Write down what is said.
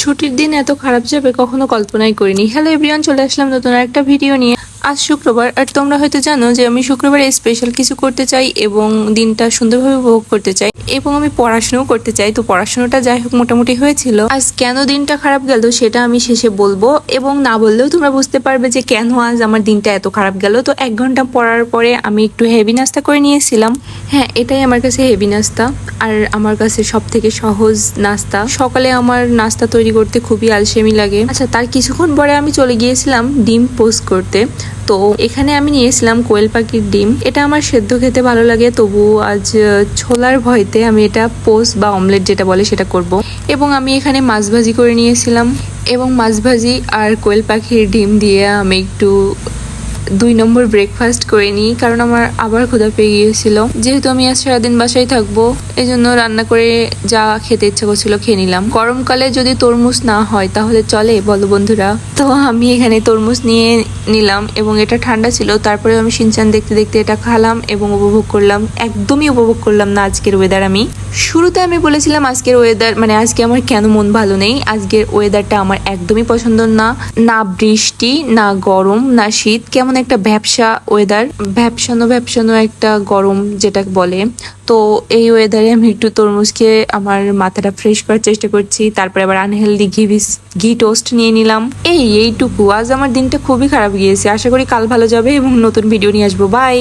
ছুটির দিন এত খারাপ যাবে কখনো কল্পনাই করিনি। হ্যালো এভরিওয়ান, চলে আসলাম নতুন একটা ভিডিও নিয়ে। আজ শুক্রবার, আর তোমরা হয়তো জানো যে আমি শুক্রবারে স্পেশাল কিছু করতে চাই এবং দিনটা সুন্দরভাবে উপভোগ করতে চাই এবং আমি পড়াশোনাও করতে চাই। তো পড়াশোনাটা যাই হোক মোটামুটি হয়েছিল। আজ কেন দিনটা খারাপ গেল সেটা আমি শেষে বলবো, এবং না বললেও তোমরা বুঝতে পারবে যে কেন আজ আমার দিনটা এত খারাপ গেল। তো 1 ঘন্টা পড়ার পরে আমি একটু হেভি নাস্তা করে নিয়েছিলাম। হ্যাঁ, এটাই আমার কাছে হেভি নাস্তা, আর আমার কাছে সব থেকে সহজ নাস্তা। সকালে আমার নাস্তা তৈরি করতে খুবই আলসেমি লাগে। আচ্ছা, তার কিছুক্ষণ পরে আমি চলে গিয়েছিলাম ডিম পোস্ট করতে। তো এখানে আমি নিয়েছিলাম কোয়েল পাখির ডিম। এটা আমার সেদ্ধ খেতে ভালো লাগে, তবু আজ ছোলার ভয়তে আমি এটা পোস্ট বা অমলেট যেটা বলে সেটা করব। এবং আমি এখানে মাছ ভাজি করে নিয়েছিলাম, এবং মাছ ভাজি আর কোয়েল পাখির ডিম দিয়ে আমি একটু 2 নম্বর ব্রেকফাস্ট করে নিই, কারণ আমার আবার ক্ষুধা পেয়ে গিয়েছিল। যেহেতু আমি আজ সারাদিন বাসায় থাকবো, এই জন্য রান্না করে যা খেতে ইচ্ছা করছিল খেয়ে নিলাম। গরমকালে যদি তরমুজ না হয় তাহলে চলে, বলো বন্ধুরা? তো আমি এখানে তরমুজ নিয়ে নিলাম এবং এটা ঠান্ডা ছিল। তারপরে আমি শিনচান দেখতে দেখতে এটা খালাম এবং উপভোগ করলাম। একদমই উপভোগ করলাম না আজকের ওয়েদার। আমি শুরুতে আমি বলেছিলাম আজকের ওয়েদার মানে আজকে আমার কেন মন ভালো নেই। আজকের ওয়েদারটা আমার একদমই পছন্দ না। না বৃষ্টি, না গরম, না শীত, কেমন একটা ভ্যাপসা ওয়েদার, ভ্যাপসানো একটা গরম যেটা বলে। তো এই ওয়েদারে আমি একটু তরমুজ খেয়ে আমার মাথাটা ফ্রেশ করার চেষ্টা করছি। তারপরে আবার আনহেলদি ঘি টোস্ট নিয়ে নিলাম। এইটুকু। আজ আমার দিনটা খুবই খারাপ গিয়েছে। আশা করি কাল ভালো যাবে এবং নতুন ভিডিও নিয়ে আসবো। বাই।